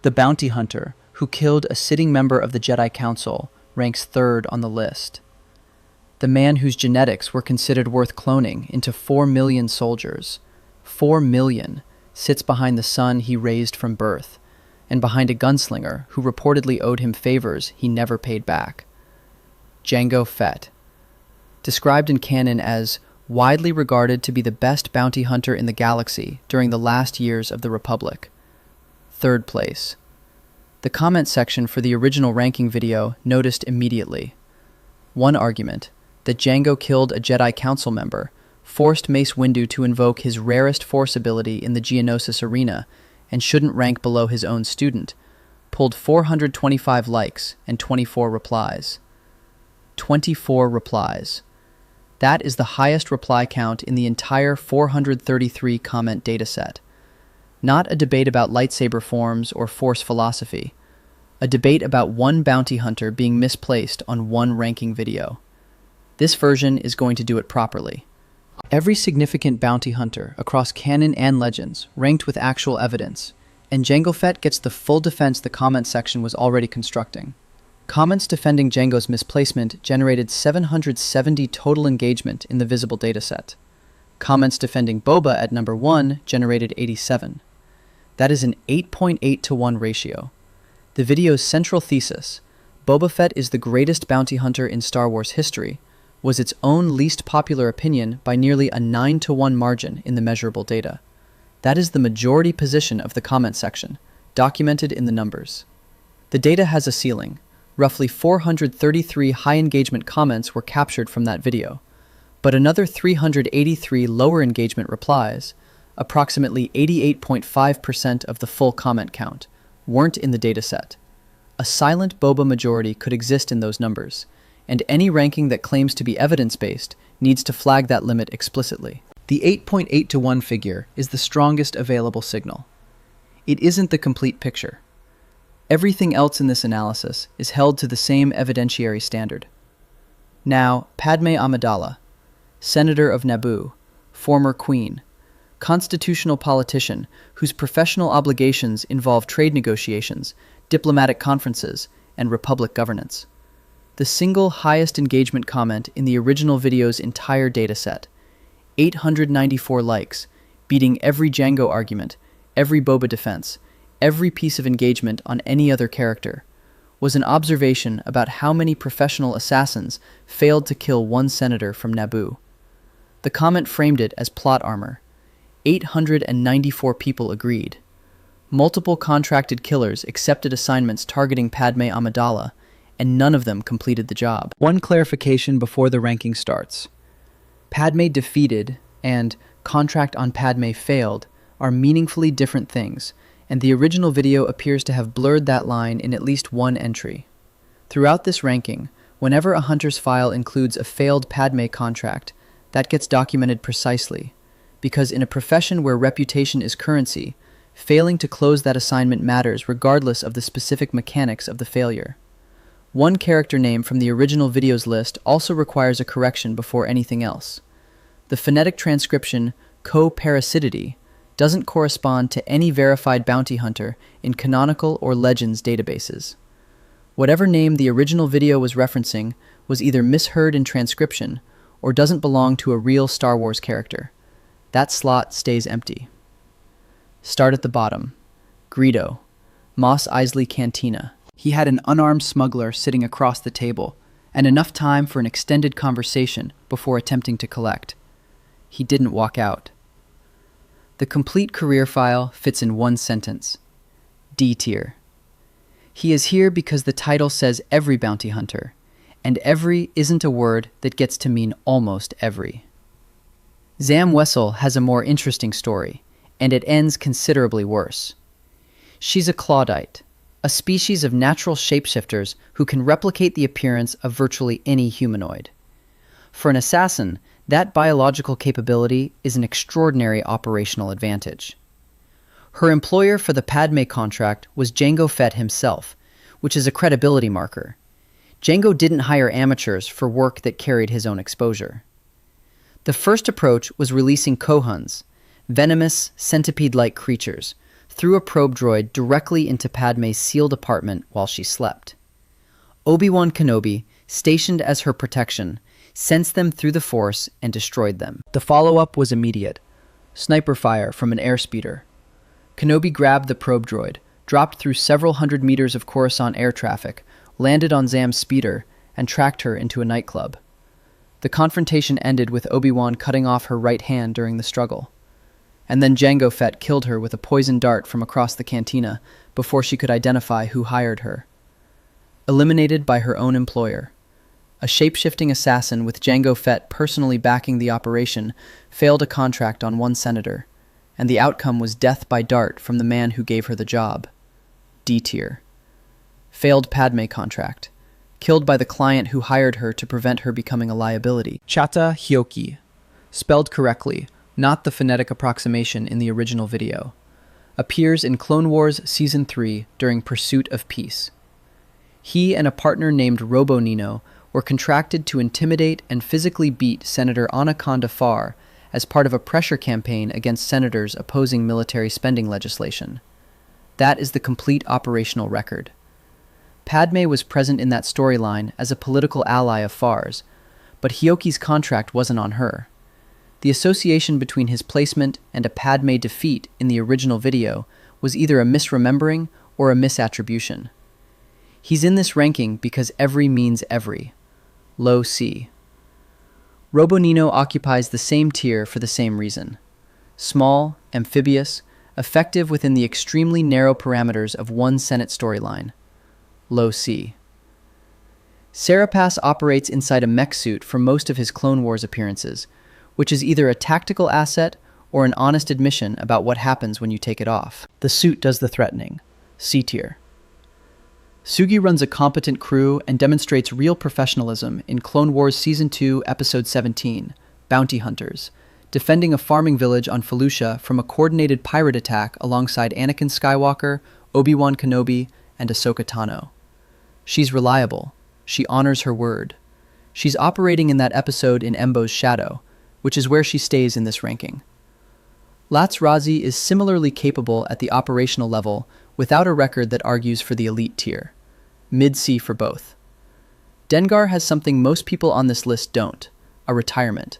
The bounty hunter, who killed a sitting member of the Jedi Council, ranks third on the list. The man whose genetics were considered worth cloning into 4 million soldiers, 4 million, sits behind the son he raised from birth, and behind a gunslinger who reportedly owed him favors he never paid back. Jango Fett, described in canon as widely regarded to be the best bounty hunter in the galaxy during the last years of the Republic. Third place. The comment section for the original ranking video noticed immediately. One argument, that Jango killed a Jedi Council member, forced Mace Windu to invoke his rarest force ability in the Geonosis arena and shouldn't rank below his own student, pulled 425 likes and 24 replies. 24 replies. That is the highest reply count in the entire 433 comment dataset. Not a debate about lightsaber forms or force philosophy. A debate about one bounty hunter being misplaced on one ranking video. This version is going to do it properly. Every significant bounty hunter across canon and legends ranked with actual evidence, and Jango Fett gets the full defense the comment section was already constructing. Comments defending Jango's misplacement generated 770 total engagement in the visible dataset. Comments defending Boba at number 1 generated 87. That is an 8.8 to 1 ratio. The video's central thesis, Boba Fett is the greatest bounty hunter in Star Wars history, was its own least popular opinion by nearly a 9 to 1 margin in the measurable data. That is the majority position of the comment section, documented in the numbers. The data has a ceiling. Roughly 433 high engagement comments were captured from that video, but another 383 lower engagement replies, approximately 88.5% of the full comment count, weren't in the dataset. A silent Boba majority could exist in those numbers, and any ranking that claims to be evidence-based needs to flag that limit explicitly. The 8.8 to 1 figure is the strongest available signal. It isn't the complete picture. Everything else in this analysis is held to the same evidentiary standard. Now, Padme Amidala, Senator of Naboo, former Queen, constitutional politician whose professional obligations involve trade negotiations, diplomatic conferences, and republic governance. The single highest engagement comment in the original video's entire dataset, 894 likes, beating every Jango argument, every Boba defense, every piece of engagement on any other character, was an observation about how many professional assassins failed to kill one senator from Naboo. The comment framed it as plot armor. 894 people agreed. Multiple contracted killers accepted assignments targeting Padme Amidala, and none of them completed the job. One clarification before the ranking starts. Padme defeated and contract on Padme failed are meaningfully different things, and the original video appears to have blurred that line in at least one entry. Throughout this ranking, whenever a hunter's file includes a failed Padme contract, that gets documented precisely, because in a profession where reputation is currency, failing to close that assignment matters regardless of the specific mechanics of the failure. One character name from the original video's list also requires a correction before anything else. The phonetic transcription co-parasitity doesn't correspond to any verified bounty hunter in canonical or legends databases. Whatever name the original video was referencing was either misheard in transcription or doesn't belong to a real Star Wars character. That slot stays empty. Start at the bottom. Greedo, Mos Eisley Cantina. He had an unarmed smuggler sitting across the table, and enough time for an extended conversation before attempting to collect. He didn't walk out. The complete career file fits in one sentence. D tier. He is here because the title says every bounty hunter, and every isn't a word that gets to mean almost every. Zam Wessel has a more interesting story, and it ends considerably worse. She's a Claudite, a species of natural shapeshifters who can replicate the appearance of virtually any humanoid. For an assassin, that biological capability is an extraordinary operational advantage. Her employer for the Padme contract was Jango Fett himself, which is a credibility marker. Jango didn't hire amateurs for work that carried his own exposure. The first approach was releasing Kohuns, venomous, centipede-like creatures, threw a probe droid directly into Padme's sealed apartment while she slept. Obi-Wan Kenobi, stationed as her protection, sensed them through the Force and destroyed them. The follow-up was immediate. Sniper fire from an airspeeder. Kenobi grabbed the probe droid, dropped through several hundred meters of Coruscant air traffic, landed on Zam's speeder, and tracked her into a nightclub. The confrontation ended with Obi-Wan cutting off her right hand during the struggle. And then Jango Fett killed her with a poisoned dart from across the cantina before she could identify who hired her. Eliminated by her own employer. A shape-shifting assassin with Jango Fett personally backing the operation failed a contract on one senator, and the outcome was death by dart from the man who gave her the job. D tier. Failed Padme contract. Killed by the client who hired her to prevent her becoming a liability. Chata Hyoki. Spelled correctly, not the phonetic approximation in the original video. Appears in Clone Wars Season 3 during Pursuit of Peace. He and a partner named Robo Nino were contracted to intimidate and physically beat Senator Anaconda Farr as part of a pressure campaign against senators opposing military spending legislation. That is the complete operational record. Padme was present in that storyline as a political ally of Farr's, but Hyoki's contract wasn't on her. The association between his placement and a Padme defeat in the original video was either a misremembering or a misattribution. He's in this ranking because every means every. Low C. Robo Nino occupies the same tier for the same reason. Small, amphibious, effective within the extremely narrow parameters of one Senate storyline. Low C. Sarapass operates inside a mech suit for most of his Clone Wars appearances, which is either a tactical asset or an honest admission about what happens when you take it off. The suit does the threatening. C tier. Sugi runs a competent crew and demonstrates real professionalism in Clone Wars Season 2, Episode 17, Bounty Hunters, defending a farming village on Felucia from a coordinated pirate attack alongside Anakin Skywalker, Obi-Wan Kenobi, and Ahsoka Tano. She's reliable. She honors her word. She's operating in that episode in Embo's shadow, which is where she stays in this ranking. Latz Razi is similarly capable at the operational level without a record that argues for the elite tier. Mid-C for both. Dengar has something most people on this list don't, a retirement.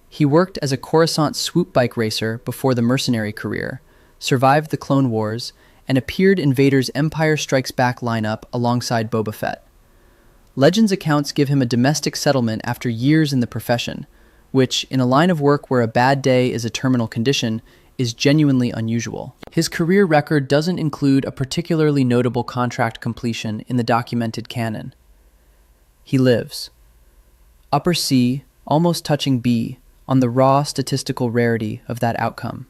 He worked as a Coruscant swoop bike racer before the mercenary career, survived the Clone Wars, and appeared in Vader's Empire Strikes Back lineup alongside Boba Fett. Legends accounts give him a domestic settlement after years in the profession, which, in a line of work where a bad day is a terminal condition, is genuinely unusual. His career record doesn't include a particularly notable contract completion in the documented canon. He lives. Upper C, almost touching B, on the raw statistical rarity of that outcome.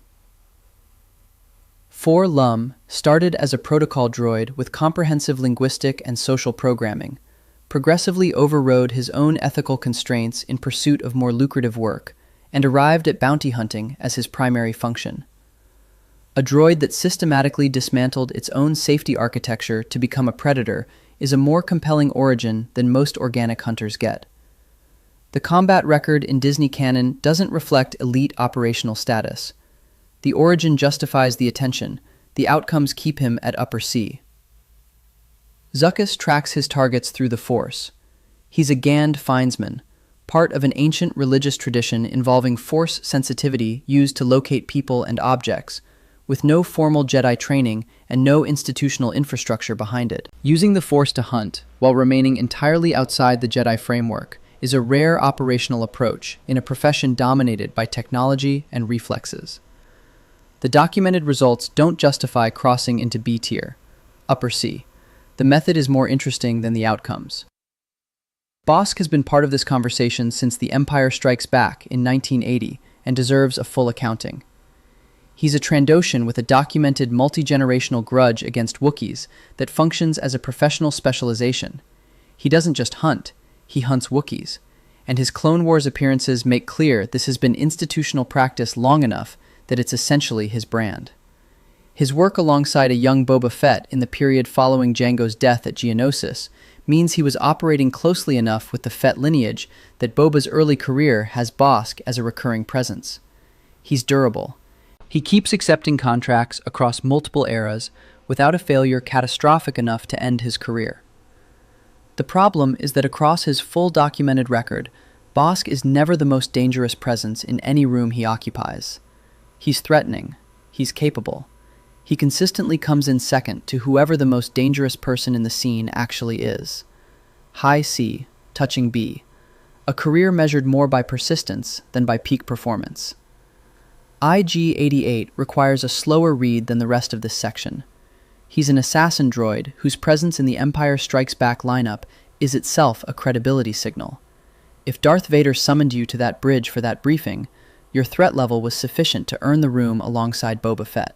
4 Lum started as a protocol droid with comprehensive linguistic and social programming, progressively overrode his own ethical constraints in pursuit of more lucrative work, and arrived at bounty hunting as his primary function. A droid that systematically dismantled its own safety architecture to become a predator is a more compelling origin than most organic hunters get. The combat record in Disney canon doesn't reflect elite operational status. The origin justifies the attention. The outcomes keep him at upper C. Zuckuss tracks his targets through the Force. He's a Gand Findsman, part of an ancient religious tradition involving Force sensitivity used to locate people and objects, with no formal Jedi training and no institutional infrastructure behind it. Using the Force to hunt, while remaining entirely outside the Jedi framework, is a rare operational approach in a profession dominated by technology and reflexes. The documented results don't justify crossing into B tier, upper C. The method is more interesting than the outcomes. Bosk has been part of this conversation since The Empire Strikes Back in 1980 and deserves a full accounting. He's a Trandoshan with a documented multi-generational grudge against Wookiees that functions as a professional specialization. He doesn't just hunt, he hunts Wookiees, and his Clone Wars appearances make clear this has been institutional practice long enough that it's essentially his brand. His work alongside a young Boba Fett in the period following Jango's death at Geonosis means he was operating closely enough with the Fett lineage that Boba's early career has Bosk as a recurring presence. He's durable. He keeps accepting contracts across multiple eras without a failure catastrophic enough to end his career. The problem is that across his full documented record, Bossk is never the most dangerous presence in any room he occupies. He's threatening. He's capable. He consistently comes in second to whoever the most dangerous person in the scene actually is. High C, touching B. A career measured more by persistence than by peak performance. IG-88 requires a slower read than the rest of this section. He's an assassin droid whose presence in the Empire Strikes Back lineup is itself a credibility signal. If Darth Vader summoned you to that bridge for that briefing, your threat level was sufficient to earn the room alongside Boba Fett.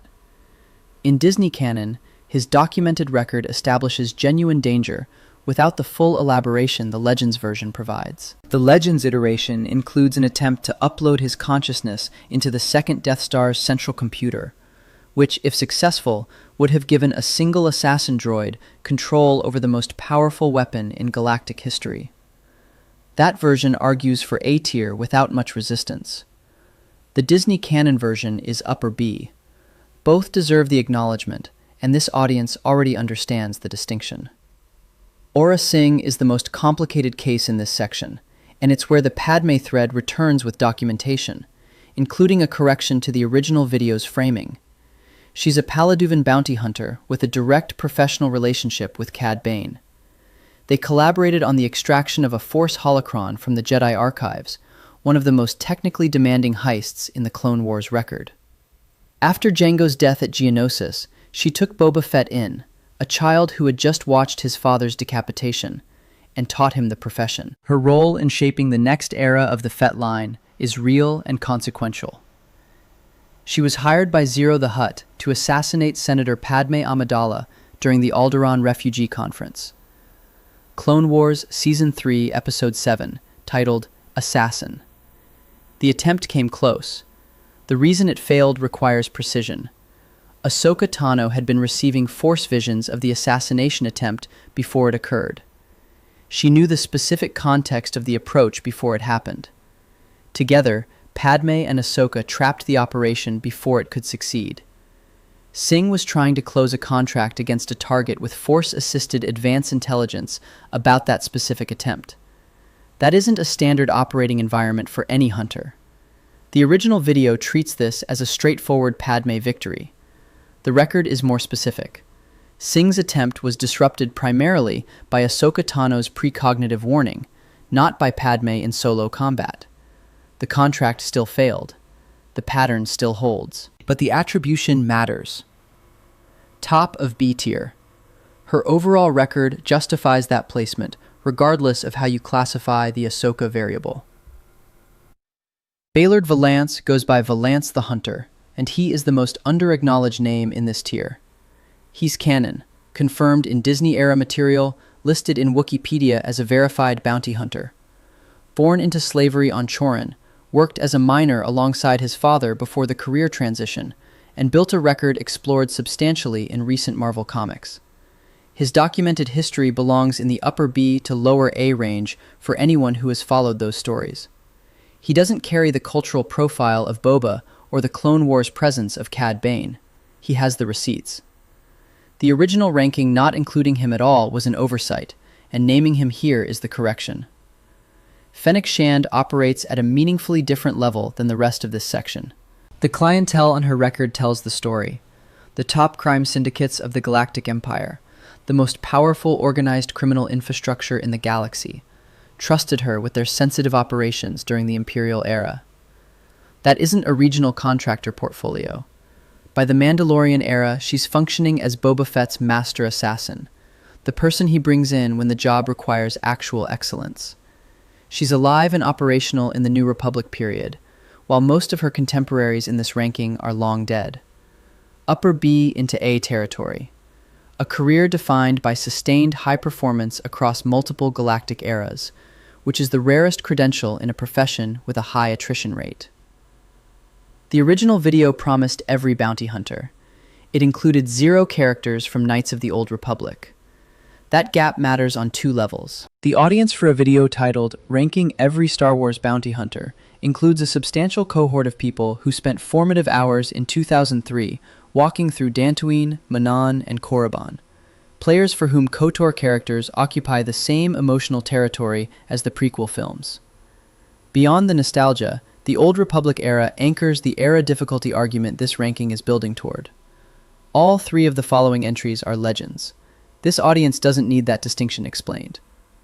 In Disney canon, his documented record establishes genuine danger without the full elaboration the Legends version provides. The Legends iteration includes an attempt to upload his consciousness into the second Death Star's central computer, which, if successful, would have given a single assassin droid control over the most powerful weapon in galactic history. That version argues for A tier without much resistance. The Disney canon version is upper B. Both deserve the acknowledgement, and this audience already understands the distinction. Aurra Sing is the most complicated case in this section, and it's where the Padme thread returns with documentation, including a correction to the original video's framing. She's a Paladuvan bounty hunter with a direct professional relationship with Cad Bane. They collaborated on the extraction of a Force holocron from the Jedi archives, one of the most technically demanding heists in the Clone Wars record. After Jango's death at Geonosis, she took Boba Fett in, a child who had just watched his father's decapitation, and taught him the profession. Her role in shaping the next era of the Fett line is real and consequential. She was hired by Zero the Hutt to assassinate Senator Padme Amidala during the Alderaan Refugee Conference. Clone Wars Season 3, Episode 7, titled Assassin. The attempt came close. The reason it failed requires precision. Ahsoka Tano had been receiving Force visions of the assassination attempt before it occurred. She knew the specific context of the approach before it happened. Together, Padme and Ahsoka trapped the operation before it could succeed. Singh was trying to close a contract against a target with Force-assisted advance intelligence about that specific attempt. That isn't a standard operating environment for any hunter. The original video treats this as a straightforward Padme victory. The record is more specific. Singh's attempt was disrupted primarily by Ahsoka Tano's precognitive warning, not by Padme in solo combat. The contract still failed. The pattern still holds. But the attribution matters. Top of B tier. Her overall record justifies that placement, regardless of how you classify the Ahsoka variable. Baylord Valance goes by Valance the Hunter, and he is the most under-acknowledged name in this tier. He's canon, confirmed in Disney-era material, listed in Wikipedia as a verified bounty hunter. Born into slavery on Chorin, worked as a miner alongside his father before the career transition, and built a record explored substantially in recent Marvel comics. His documented history belongs in the upper B to lower A range for anyone who has followed those stories. He doesn't carry the cultural profile of Boba or the Clone Wars presence of Cad Bane. He has the receipts. The original ranking not including him at all was an oversight, and naming him here is the correction. Fennec Shand operates at a meaningfully different level than the rest of this section. The clientele on her record tells the story. The top crime syndicates of the Galactic Empire, the most powerful organized criminal infrastructure in the galaxy, trusted her with their sensitive operations during the Imperial era. That isn't a regional contractor portfolio. By the Mandalorian era, she's functioning as Boba Fett's master assassin, the person he brings in when the job requires actual excellence. She's alive and operational in the New Republic period, while most of her contemporaries in this ranking are long dead. Upper B into A territory. A career defined by sustained high performance across multiple galactic eras, which is the rarest credential in a profession with a high attrition rate. The original video promised every bounty hunter. It included 0 characters from Knights of the Old Republic. That gap matters on 2 levels. The audience for a video titled Ranking Every Star Wars Bounty Hunter includes a substantial cohort of people who spent formative hours in 2003 walking through Dantooine, Manaan, and Korriban, players for whom KOTOR characters occupy the same emotional territory as the prequel films. Beyond the nostalgia, the Old Republic era anchors the era difficulty argument this ranking is building toward. All three of the following entries are legends. This audience doesn't need that distinction explained.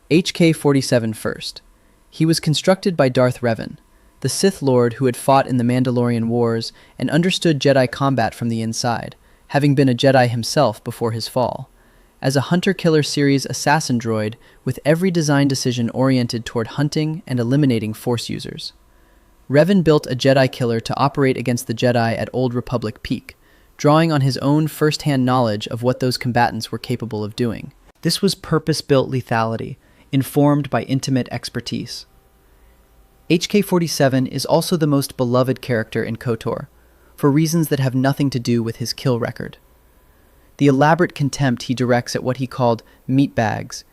HK-47 first. He was constructed by Darth Revan, the Sith Lord who had fought in the Mandalorian Wars and understood Jedi combat from the inside, having been a Jedi himself before his fall. As a hunter-killer series assassin droid with every design decision oriented toward hunting and eliminating Force users. Revan built a Jedi killer to operate against the Jedi at Old Republic peak, drawing on his own first-hand knowledge of what those combatants were capable of doing. This was purpose-built lethality, informed by intimate expertise. HK-47 is also the most beloved character in KOTOR, for reasons that have nothing to do with his kill record. The elaborate contempt he directs at what he called meat bags,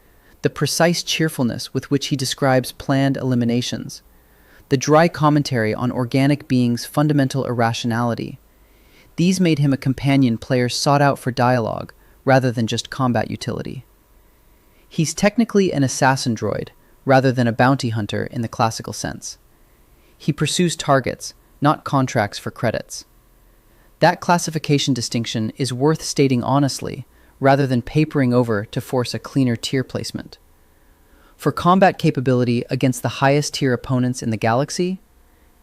the precise cheerfulness with which he describes planned eliminations, the dry commentary on organic beings' fundamental irrationality. These made him a companion players sought out for dialogue, rather than just combat utility. He's technically an assassin droid, rather than a bounty hunter in the classical sense. He pursues targets, not contracts for credits. That classification distinction is worth stating honestly, rather than papering over to force a cleaner tier placement. For combat capability against the highest tier opponents in the galaxy,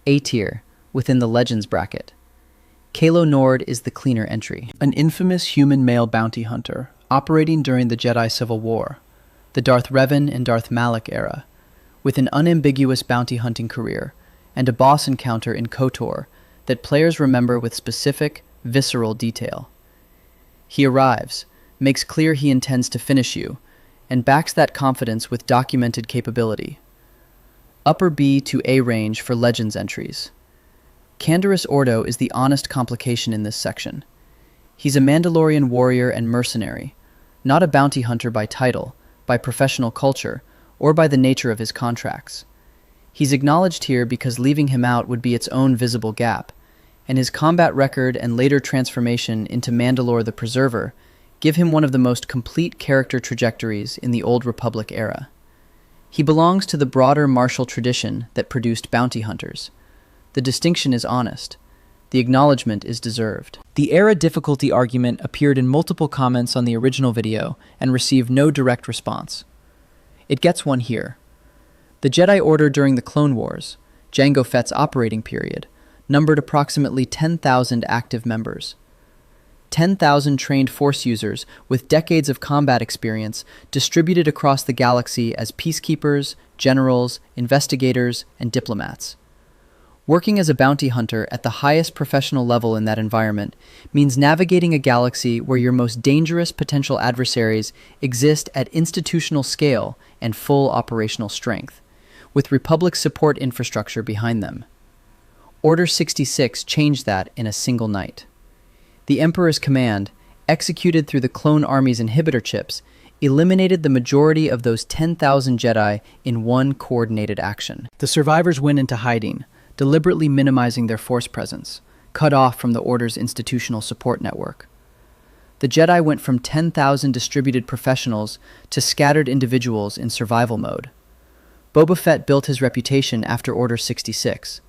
A tier, within the Legends bracket. Kalo Nord is the cleaner entry. An infamous human male bounty hunter, operating during the Jedi Civil War, the Darth Revan and Darth Malak era, with an unambiguous bounty hunting career, and a boss encounter in KOTOR that players remember with specific, visceral detail. He arrives, makes clear he intends to finish you, and backs that confidence with documented capability. Upper B to A range for Legends entries. Canderous Ordo is the honest complication in this section. He's a Mandalorian warrior and mercenary, not a bounty hunter by title, by professional culture, or by the nature of his contracts. He's acknowledged here because leaving him out would be its own visible gap, and his combat record and later transformation into Mandalore the Preserver give him one of the most complete character trajectories in the Old Republic era. He belongs to the broader martial tradition that produced bounty hunters. The distinction is honest. The acknowledgement is deserved. The era difficulty argument appeared in multiple comments on the original video and received no direct response. It gets one here. The Jedi Order during the Clone Wars, Jango Fett's operating period, numbered approximately 10,000 active members. 10,000 trained Force users with decades of combat experience distributed across the galaxy as peacekeepers, generals, investigators, and diplomats. Working as a bounty hunter at the highest professional level in that environment means navigating a galaxy where your most dangerous potential adversaries exist at institutional scale and full operational strength, with Republic support infrastructure behind them. Order 66 changed that in a single night. The Emperor's command, executed through the clone army's inhibitor chips, eliminated the majority of those 10,000 Jedi in one coordinated action. The survivors went into hiding, deliberately minimizing their Force presence, cut off from the Order's institutional support network. The Jedi went from 10,000 distributed professionals to scattered individuals in survival mode. Boba Fett built his reputation after Order 66.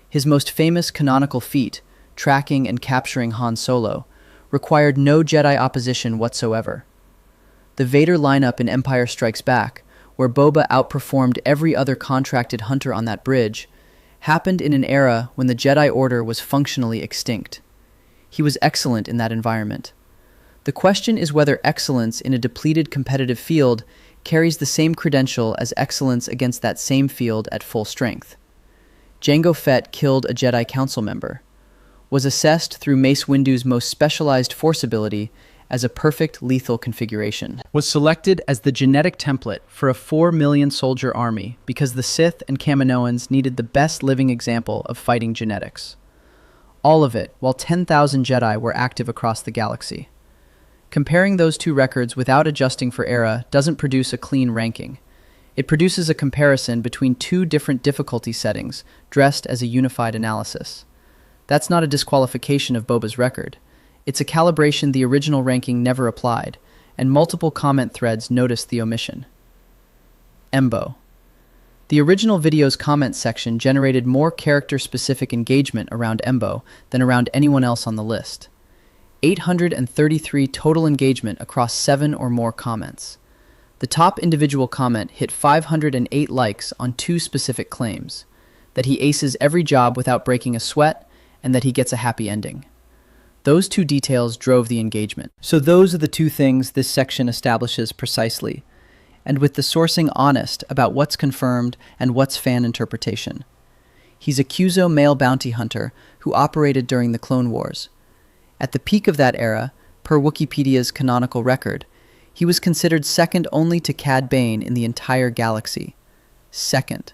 His most famous canonical feat, tracking and capturing Han Solo, required no Jedi opposition whatsoever. The Vader lineup in Empire Strikes Back, where Boba outperformed every other contracted hunter on that bridge, happened in an era when the Jedi Order was functionally extinct. He was excellent in that environment. The question is whether excellence in a depleted competitive field carries the same credential as excellence against that same field at full strength. Jango Fett killed a Jedi Council member, was assessed through Mace Windu's most specialized Force ability as a perfect lethal configuration, was selected as the genetic template for a 4 million soldier army because the Sith and Kaminoans needed the best living example of fighting genetics. All of it while 10,000 Jedi were active across the galaxy. Comparing those two records without adjusting for era doesn't produce a clean ranking. It produces a comparison between two different difficulty settings, dressed as a unified analysis. That's not a disqualification of Boba's record. It's a calibration the original ranking never applied, and multiple comment threads noticed the omission. Embo. The original video's comment section generated more character-specific engagement around Embo than around anyone else on the list. 833 total engagement across 7 or more comments. The top individual comment hit 508 likes on 2 specific claims: that he aces every job without breaking a sweat, and that he gets a happy ending. Those 2 details drove the engagement. So those are the 2 things this section establishes precisely, and with the sourcing honest about what's confirmed and what's fan interpretation. He's a Cuso male bounty hunter who operated during the Clone Wars. At the peak of that era, per Wikipedia's canonical record, he was considered second only to Cad Bane in the entire galaxy. Second.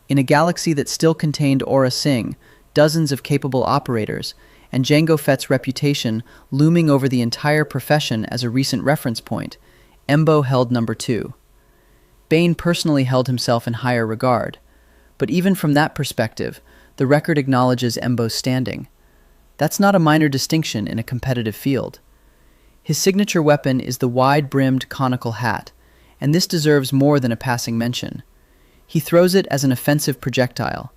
In a galaxy that still contained Aurra Sing, dozens of capable operators, and Jango Fett's reputation looming over the entire profession as a recent reference point, Embo held number 2. Bane personally held himself in higher regard, but even from that perspective, the record acknowledges Embo's standing. That's not a minor distinction in a competitive field. His signature weapon is the wide-brimmed conical hat, and this deserves more than a passing mention. He throws it as an offensive projectile,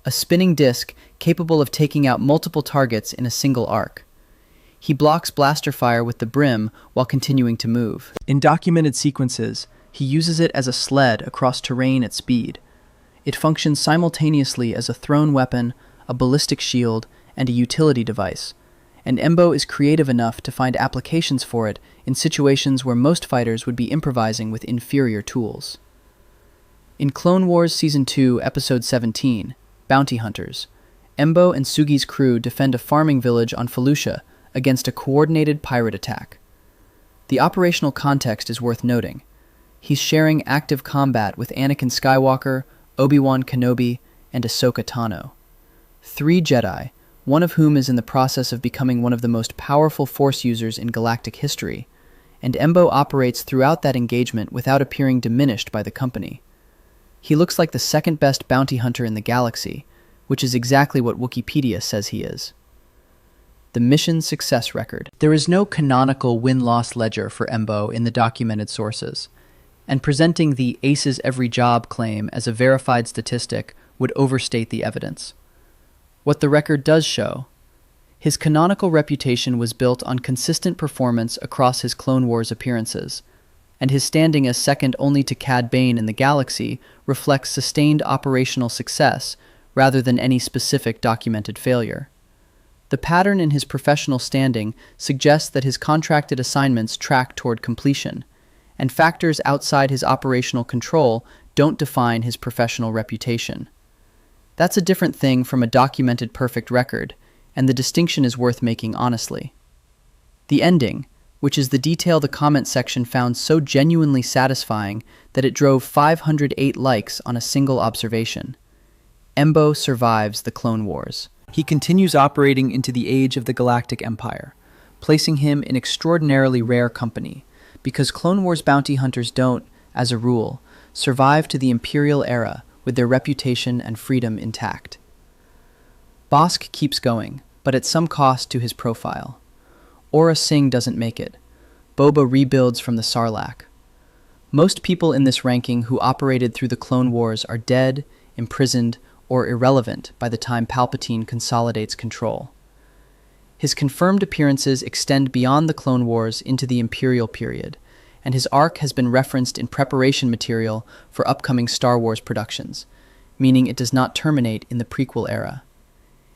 a spinning disc capable of taking out multiple targets in a single arc. He blocks blaster fire with the brim while continuing to move. In documented sequences, he uses it as a sled across terrain at speed. It functions simultaneously as a thrown weapon, a ballistic shield, and a utility device, and Embo is creative enough to find applications for it in situations where most fighters would be improvising with inferior tools. In Clone Wars Season 2, Episode 17, Bounty Hunters, Embo and Sugi's crew defend a farming village on Felucia against a coordinated pirate attack. The operational context is worth noting. He's sharing active combat with Anakin Skywalker, Obi-Wan Kenobi, and Ahsoka Tano. 3 Jedi, one of whom is in the process of becoming one of the most powerful Force users in galactic history, and Embo operates throughout that engagement without appearing diminished by the company. He looks like the second best bounty hunter in the galaxy, which is exactly what Wikipedia says he is. The mission success record. There is no canonical win-loss ledger for Embo in the documented sources, and presenting the aces every job claim as a verified statistic would overstate the evidence. What the record does show: his canonical reputation was built on consistent performance across his Clone Wars appearances, and his standing as second only to Cad Bane in the galaxy reflects sustained operational success rather than any specific documented failure. The pattern in his professional standing suggests that his contracted assignments track toward completion, and factors outside his operational control don't define his professional reputation. That's a different thing from a documented perfect record, and the distinction is worth making honestly. The ending, which is the detail the comment section found so genuinely satisfying that it drove 508 likes on a single observation. Embo survives the Clone Wars. He continues operating into the age of the Galactic Empire, placing him in extraordinarily rare company, because Clone Wars bounty hunters don't, as a rule, survive to the Imperial era with their reputation and freedom intact. Bosk keeps going, but at some cost to his profile. Aurra Sing doesn't make it. Boba rebuilds from the Sarlacc. Most people in this ranking who operated through the Clone Wars are dead, imprisoned, or irrelevant by the time Palpatine consolidates control. His confirmed appearances extend beyond the Clone Wars into the Imperial period, and his arc has been referenced in preparation material for upcoming Star Wars productions, meaning it does not terminate in the prequel era.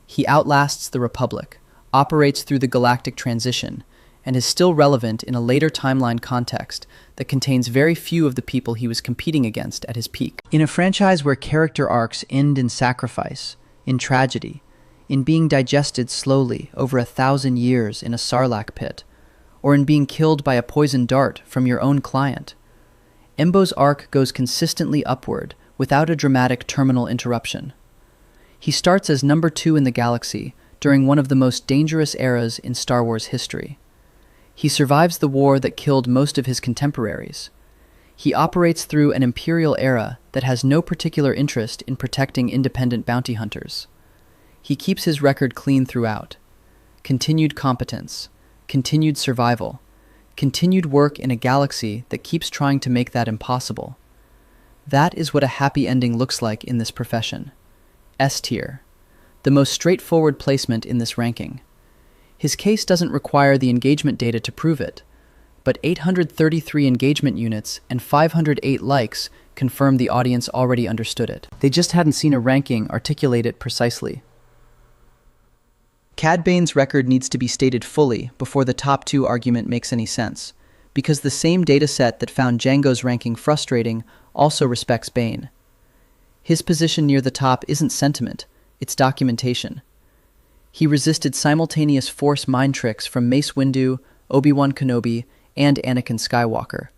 He outlasts the Republic, operates through the galactic transition, and is still relevant in a later timeline context that contains very few of the people he was competing against at his peak. In a franchise where character arcs end in sacrifice, in tragedy, in being digested slowly over 1,000 years in a Sarlacc pit, or in being killed by a poisoned dart from your own client, Embo's arc goes consistently upward without a dramatic terminal interruption. He starts as number 2 in the galaxy during one of the most dangerous eras in Star Wars history. He survives the war that killed most of his contemporaries. He operates through an imperial era that has no particular interest in protecting independent bounty hunters. He keeps his record clean throughout. Continued competence, continued survival, continued work in a galaxy that keeps trying to make that impossible. That is what a happy ending looks like in this profession. S tier. The most straightforward placement in this ranking. His case doesn't require the engagement data to prove it, but 833 engagement units and 508 likes confirm the audience already understood it. They just hadn't seen a ranking articulate it precisely. Cad Bane's record needs to be stated fully before the top two argument makes any sense, because the same dataset that found Jango's ranking frustrating also respects Bane. His position near the top isn't sentiment, it's documentation. He resisted simultaneous force mind tricks from Mace Windu, Obi-Wan Kenobi, and Anakin Skywalker.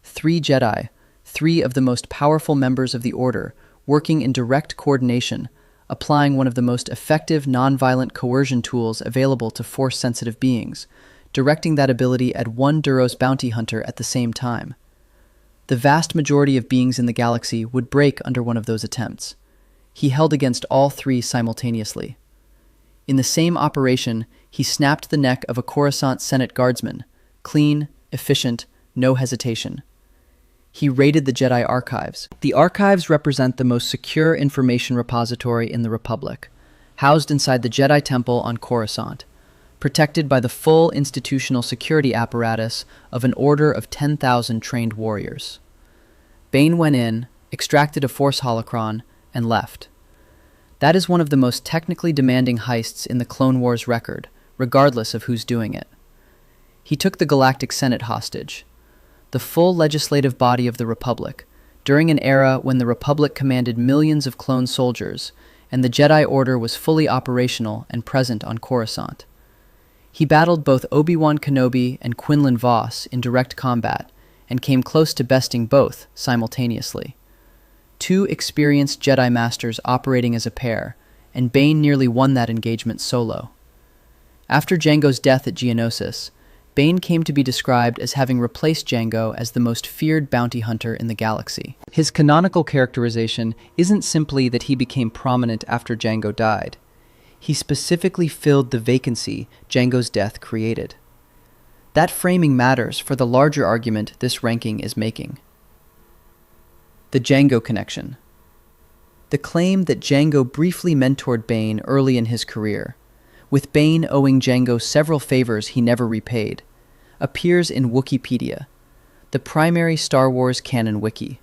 3 Jedi, 3 of the most powerful members of the Order, working in direct coordination, applying one of the most effective non-violent coercion tools available to force-sensitive beings, directing that ability at one Duros bounty hunter at the same time. The vast majority of beings in the galaxy would break under one of those attempts. He held against all 3 simultaneously. In the same operation, he snapped the neck of a Coruscant Senate guardsman, clean, efficient, no hesitation. He raided the Jedi archives. The archives represent the most secure information repository in the Republic, housed inside the Jedi Temple on Coruscant, protected by the full institutional security apparatus of an order of 10,000 trained warriors. Bane went in, extracted a Force holocron, and left. That is one of the most technically demanding heists in the Clone Wars record, regardless of who's doing it. He took the Galactic Senate hostage, the full legislative body of the Republic, during an era when the Republic commanded millions of clone soldiers, and the Jedi Order was fully operational and present on Coruscant. He battled both Obi-Wan Kenobi and Quinlan Vos in direct combat, and came close to besting both simultaneously. 2 experienced Jedi Masters operating as a pair, and Bane nearly won that engagement solo. After Jango's death at Geonosis, Bane came to be described as having replaced Jango as the most feared bounty hunter in the galaxy. His canonical characterization isn't simply that he became prominent after Jango died. He specifically filled the vacancy Jango's death created. That framing matters for the larger argument this ranking is making. The Jango connection. The claim that Jango briefly mentored Bane early in his career, with Bane owing Jango several favors he never repaid, appears in Wikipedia, the primary Star Wars canon wiki.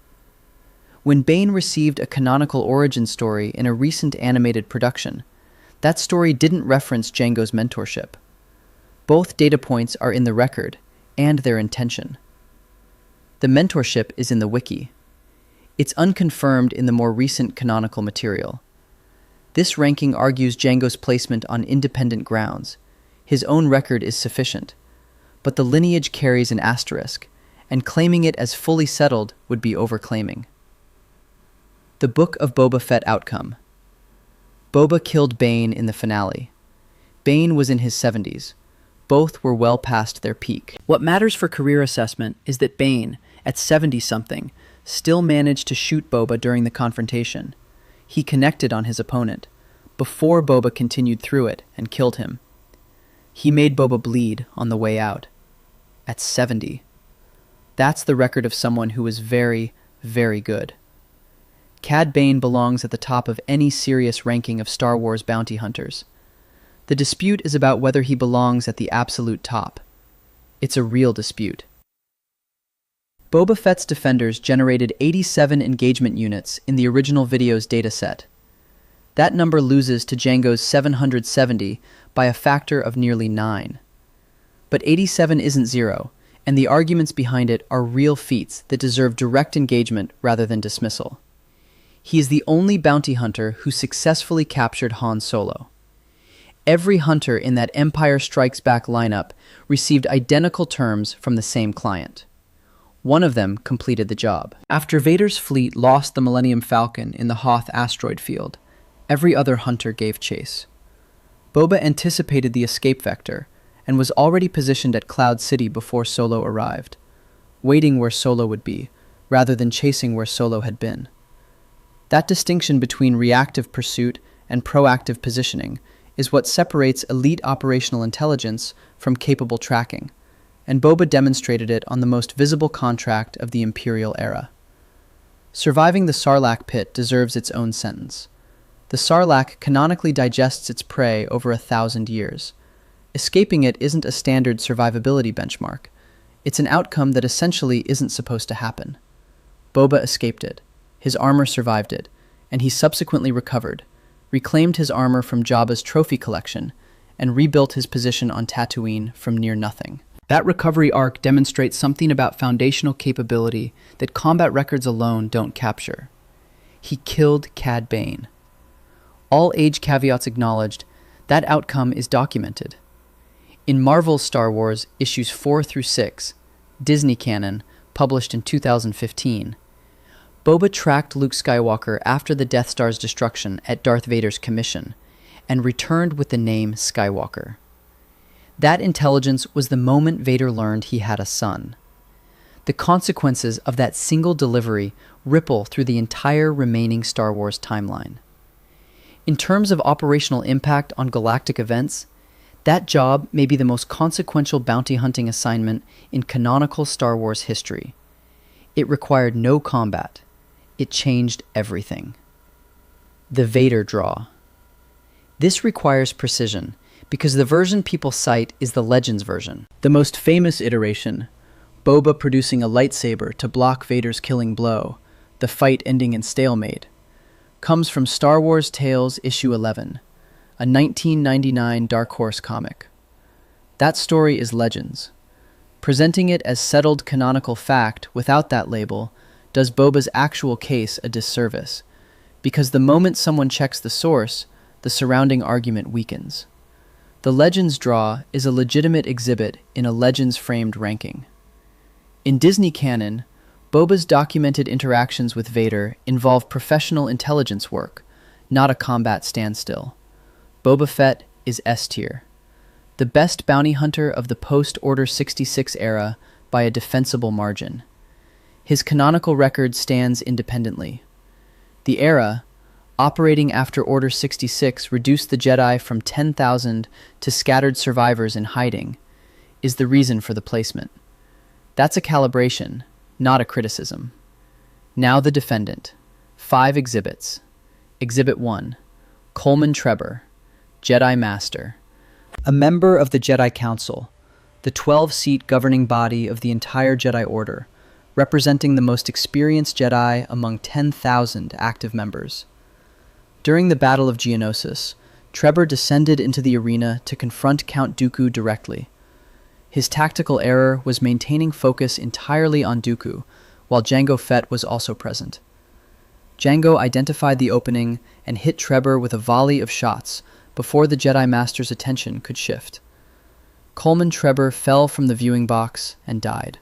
When Bane received a canonical origin story in a recent animated production, that story didn't reference Jango's mentorship. Both data points are in the record, and their intention. The mentorship is in the wiki. It's unconfirmed in the more recent canonical material. This ranking argues Jango's placement on independent grounds. His own record is sufficient, but the lineage carries an asterisk, and claiming it as fully settled would be overclaiming. The Book of Boba Fett outcome. Boba killed Bane in the finale. Bane was in his 70s. Both were well past their peak. What matters for career assessment is that Bane, at 70-something, still managed to shoot Boba during the confrontation. He connected on his opponent, before Boba continued through it and killed him. He made Boba bleed on the way out. At 70. That's the record of someone who was very, very good. Cad Bane belongs at the top of any serious ranking of Star Wars bounty hunters. The dispute is about whether he belongs at the absolute top. It's a real dispute. Boba Fett's defenders generated 87 engagement units in the original video's dataset. That number loses to Jango's 770 by a factor of nearly 9. But 87 isn't zero, and the arguments behind it are real feats that deserve direct engagement rather than dismissal. He is the only bounty hunter who successfully captured Han Solo. Every hunter in that Empire Strikes Back lineup received identical terms from the same client. One of them completed the job. After Vader's fleet lost the Millennium Falcon in the Hoth asteroid field, every other hunter gave chase. Boba anticipated the escape vector and was already positioned at Cloud City before Solo arrived. waiting where Solo would be, rather than chasing where Solo had been. That distinction between reactive pursuit and proactive positioning is what separates elite operational intelligence from capable tracking, and Boba demonstrated it on the most visible contract of the Imperial era. Surviving the Sarlacc pit deserves its own sentence. The Sarlacc canonically digests its prey over 1,000 years. Escaping it isn't a standard survivability benchmark. It's an outcome that essentially isn't supposed to happen. Boba escaped it. His armor survived it, and he subsequently recovered, reclaimed his armor from Jabba's trophy collection, and rebuilt his position on Tatooine from near nothing. That recovery arc demonstrates something about foundational capability that combat records alone don't capture. He killed Cad Bane. All age caveats acknowledged, that outcome is documented. In Marvel's Star Wars issues 4 through 6, Disney canon, published in 2015, Boba tracked Luke Skywalker after the Death Star's destruction at Darth Vader's commission, and returned with the name Skywalker. That intelligence was the moment Vader learned he had a son. The consequences of that single delivery ripple through the entire remaining Star Wars timeline. In terms of operational impact on galactic events, that job may be the most consequential bounty hunting assignment in canonical Star Wars history. It required no combat. It changed everything. The Vader draw. This requires precision, because the version people cite is the Legends version. The most famous iteration, Boba producing a lightsaber to block Vader's killing blow, the fight ending in stalemate, comes from Star Wars Tales Issue 11, a 1999 Dark Horse comic. That story is Legends. Presenting it as settled canonical fact without that label does Boba's actual case a disservice, because the moment someone checks the source, the surrounding argument weakens. The Legends draw is a legitimate exhibit in a Legends-framed ranking. In Disney canon, Boba's documented interactions with Vader involve professional intelligence work, not a combat standstill. Boba Fett is S-tier, the best bounty hunter of the post-Order 66 era by a defensible margin. His canonical record stands independently. The era, operating after Order 66 reduced the Jedi from 10,000 to scattered survivors in hiding, is the reason for the placement. That's a calibration, not a criticism. Now the defendant. 5 exhibits. Exhibit 1. Coleman Trebor, Jedi Master. A member of the Jedi Council, the 12-seat governing body of the entire Jedi Order, representing the most experienced Jedi among 10,000 active members. During the Battle of Geonosis, Trebor descended into the arena to confront Count Dooku directly. His tactical error was maintaining focus entirely on Dooku, while Jango Fett was also present. Jango identified the opening and hit Trebor with a volley of shots before the Jedi Master's attention could shift. Coleman Trebor fell from the viewing box and died.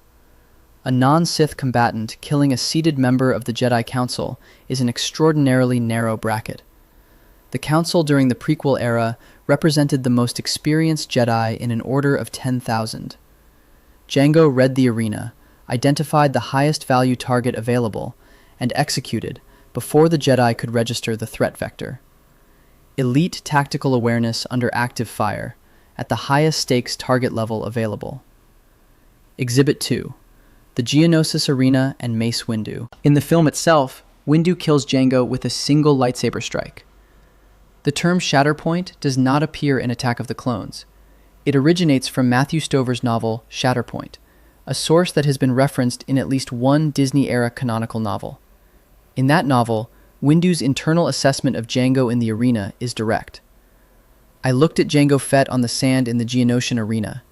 A non-Sith combatant killing a seated member of the Jedi Council is an extraordinarily narrow bracket. The Council during the prequel era represented the most experienced Jedi in an order of 10,000. Jango read the arena, identified the highest value target available, and executed before the Jedi could register the threat vector. Elite tactical awareness under active fire, at the highest stakes target level available. Exhibit 2. The Geonosis Arena and Mace Windu. In the film itself, Windu kills Jango with a single lightsaber strike. The term Shatterpoint does not appear in Attack of the Clones. It originates from Matthew Stover's novel Shatterpoint, a source that has been referenced in at least one Disney-era canonical novel. In that novel, Windu's internal assessment of Jango in the arena is direct. I looked at Jango Fett on the sand in the Geonosian arena,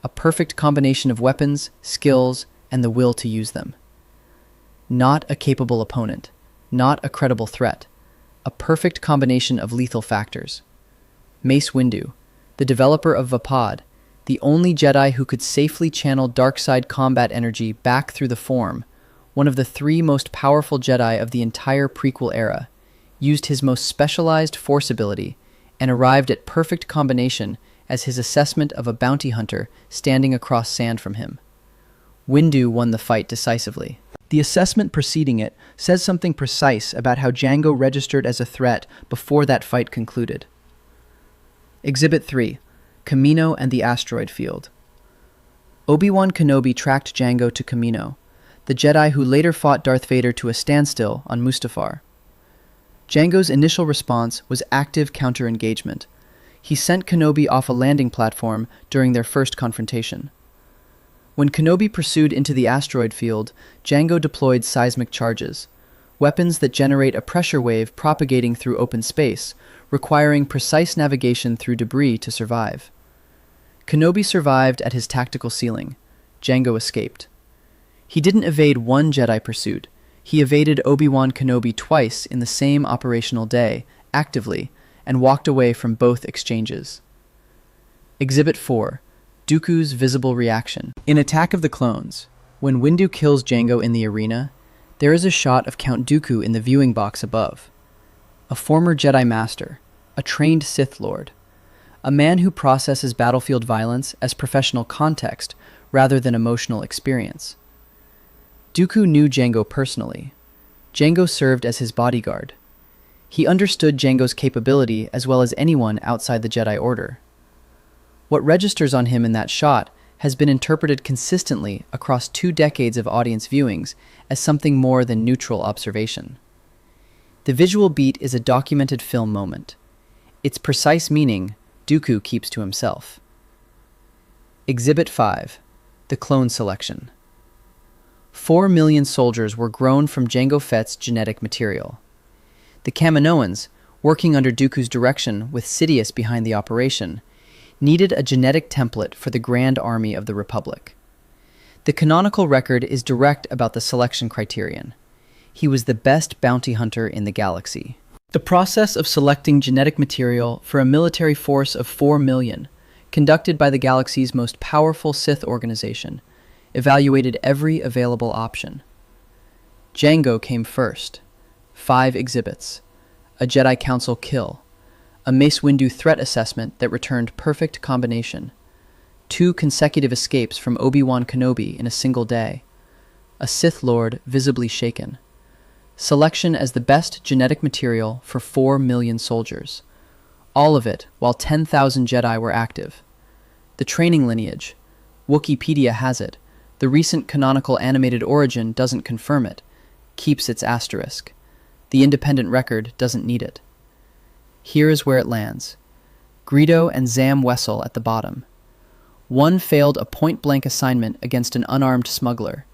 a perfect combination of weapons, skills, and the will to use them. Not a capable opponent, not a credible threat, a perfect combination of lethal factors. Mace Windu, the developer of Vapad, the only Jedi who could safely channel dark-side combat energy back through the form, one of the 3 most powerful Jedi of the entire prequel era, used his most specialized Force ability and arrived at perfect combination as his assessment of a bounty hunter standing across sand from him. Windu won the fight decisively. The assessment preceding it says something precise about how Jango registered as a threat before that fight concluded. Exhibit 3. Kamino and the Asteroid Field. Obi-Wan Kenobi tracked Jango to Kamino, the Jedi who later fought Darth Vader to a standstill on Mustafar. Jango's initial response was active counter-engagement. He sent Kenobi off a landing platform during their first confrontation. When Kenobi pursued into the asteroid field, Jango deployed seismic charges, weapons that generate a pressure wave propagating through open space, requiring precise navigation through debris to survive. Kenobi survived at his tactical ceiling. Jango escaped. He didn't evade one Jedi pursuit. He evaded Obi-Wan Kenobi twice in the same operational day, actively, and walked away from both exchanges. Exhibit 4. Dooku's visible reaction. In Attack of the Clones, when Windu kills Jango in the arena, there is a shot of Count Dooku in the viewing box above. A former Jedi Master, a trained Sith Lord, a man who processes battlefield violence as professional context rather than emotional experience. Dooku knew Jango personally. Jango served as his bodyguard. He understood Jango's capability as well as anyone outside the Jedi Order. What registers on him in that shot has been interpreted consistently across 2 decades of audience viewings as something more than neutral observation. The visual beat is a documented film moment. Its precise meaning, Dooku keeps to himself. Exhibit 5. The Clone Selection. 4 million soldiers were grown from Jango Fett's genetic material. The Kaminoans, working under Dooku's direction with Sidious behind the operation, needed a genetic template for the Grand Army of the Republic. The canonical record is direct about the selection criterion. He was the best bounty hunter in the galaxy. The process of selecting genetic material for a military force of 4 million, conducted by the galaxy's most powerful Sith organization, evaluated every available option. Jango came first. 5 exhibits. A Jedi Council kill. A Mace Windu threat assessment that returned perfect combination. 2 consecutive escapes from Obi-Wan Kenobi in a single day. A Sith Lord visibly shaken. Selection as the best genetic material for 4 million soldiers. All of it while 10,000 Jedi were active. The training lineage. Wikipedia has it. The recent canonical animated origin doesn't confirm it. Keeps its asterisk. The independent record doesn't need it. Here is where it lands. Greedo and Zam Wessel at the bottom. One failed a point-blank assignment against an unarmed smuggler.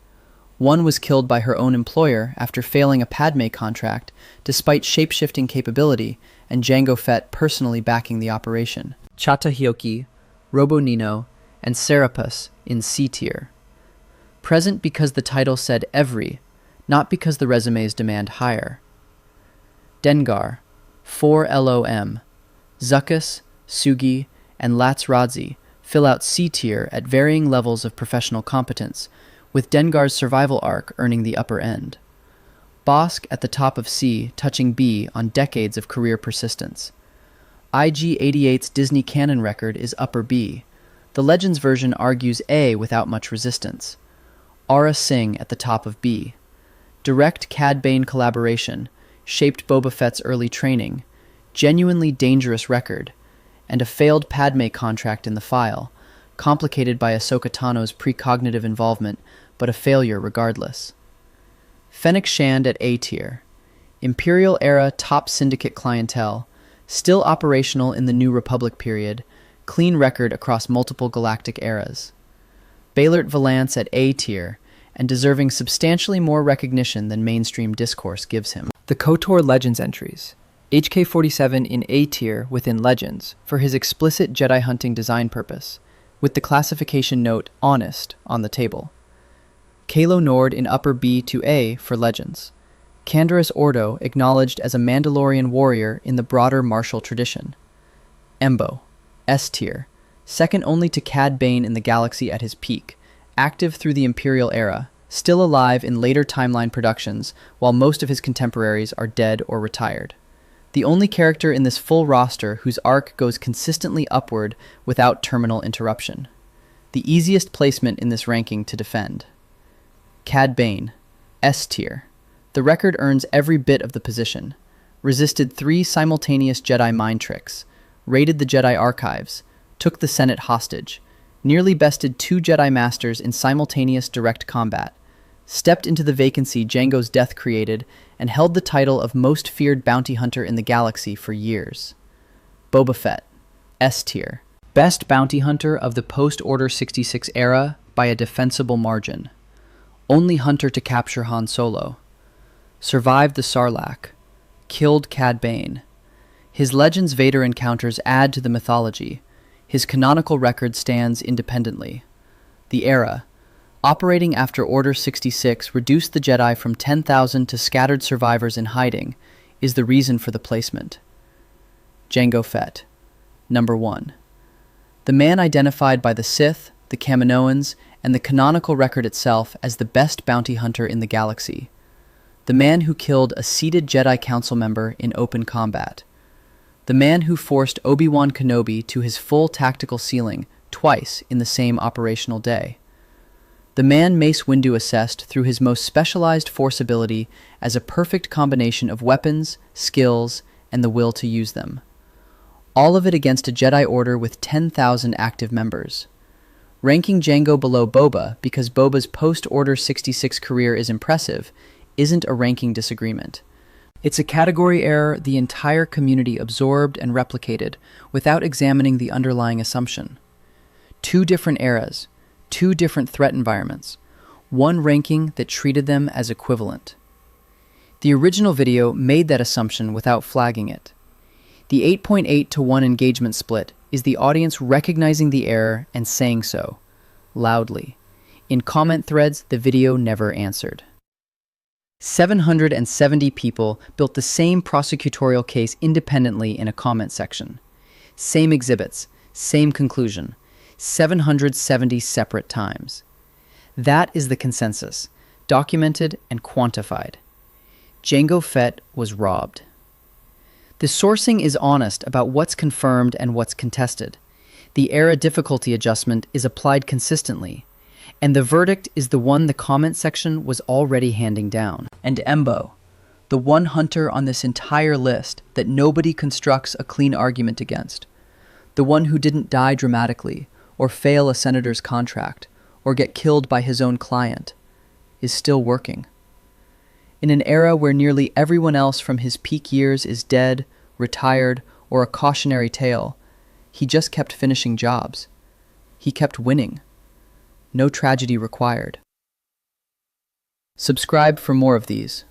One was killed by her own employer after failing a Padme contract despite shape-shifting capability and Jango Fett personally backing the operation. Chata Hyoki, Robo Nino, and Serapis in C tier. Present because the title said every, not because the resumes demand higher. Dengar, 4 LOM, Zuckuss, Sugi, and Latz Radzi fill out C tier at varying levels of professional competence, with Dengar's survival arc earning the upper end. Bosk at the top of C, touching B on decades of career persistence. IG-88's Disney canon record is upper B. The Legends version argues A without much resistance. Aura Singh at the top of B. Direct Cad Bane collaboration, shaped Boba Fett's early training, genuinely dangerous record, and a failed Padme contract in the file, complicated by Ahsoka Tano's precognitive involvement, but a failure regardless. Fennec Shand at A tier. Imperial-era top syndicate clientele, still operational in the New Republic period, clean record across multiple galactic eras. Baylert Valance at A tier, and deserving substantially more recognition than mainstream discourse gives him. The KOTOR Legends entries. HK-47 in A tier within Legends for his explicit Jedi hunting design purpose, with the classification note Honest on the table. Kalo Nord in upper B to A for Legends. Canderous Ordo acknowledged as a Mandalorian warrior in the broader martial tradition. Embo, S tier, second only to Cad Bane in the galaxy at his peak, active through the Imperial era, still alive in later timeline productions while most of his contemporaries are dead or retired. The only character in this full roster whose arc goes consistently upward without terminal interruption. The easiest placement in this ranking to defend. Cad Bane, S tier. The record earns every bit of the position. Resisted 3 simultaneous Jedi mind tricks, raided the Jedi archives, took the Senate hostage, nearly bested 2 Jedi Masters in simultaneous direct combat, stepped into the vacancy Jango's death created, and held the title of most feared bounty hunter in the galaxy for years. Boba Fett, S tier. Best bounty hunter of the post-Order 66 era by a defensible margin. Only hunter to capture Han Solo. Survived the Sarlacc. Killed Cad Bane. His Legends Vader encounters add to the mythology. His canonical record stands independently. The era, operating after Order 66 reduced the Jedi from 10,000 to scattered survivors in hiding, is the reason for the placement. Jango Fett, number 1. The man identified by the Sith, the Kaminoans, and the canonical record itself as the best bounty hunter in the galaxy. The man who killed a seated Jedi Council member in open combat. The man who forced Obi-Wan Kenobi to his full tactical ceiling twice in the same operational day. The man Mace Windu assessed through his most specialized force ability as a perfect combination of weapons, skills, and the will to use them. All of it against a Jedi Order with 10,000 active members. Ranking Jango below Boba because Boba's post-Order 66 career is impressive isn't a ranking disagreement. It's a category error the entire community absorbed and replicated without examining the underlying assumption. 2 different eras, 2 different threat environments, 1 ranking that treated them as equivalent. The original video made that assumption without flagging it. The 8.8 to 1 engagement split is the audience recognizing the error and saying so, loudly. In comment threads, the video never answered. 770 people built the same prosecutorial case independently in a comment section. Same exhibits, same conclusion, 770 separate times. That is the consensus, documented and quantified. Jango Fett was robbed. The sourcing is honest about what's confirmed and what's contested. The era difficulty adjustment is applied consistently, and the verdict is the one the comment section was already handing down. And Embo, the one hunter on this entire list that nobody constructs a clean argument against, the one who didn't die dramatically, or fail a senator's contract, or get killed by his own client, is still working. In an era where nearly everyone else from his peak years is dead, retired, or a cautionary tale, he just kept finishing jobs. He kept winning. No tragedy required. Subscribe for more of these.